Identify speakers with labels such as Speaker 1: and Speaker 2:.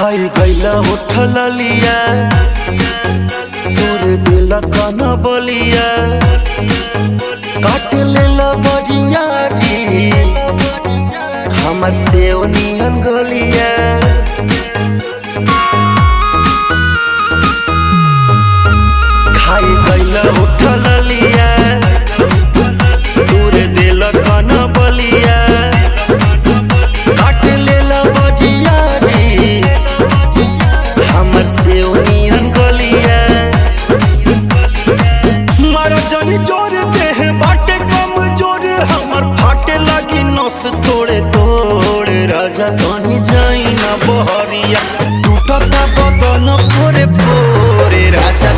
Speaker 1: खाई गईला उठल लिया तोरे दिल कन बलिया काट लेला बरिया री हमर से नियन गलिया खाई गईला उठल लिया तोरे दिल कन बलिया काट लेला बरिया री हमर से नियन गलिया मारा जानी जोर देह बाटे कम जोर हमर फाटे लगी नस तोड़े तोड़े राजा कहीं जाई ना बहरिया टूटता बदन पोरे पोरे राजा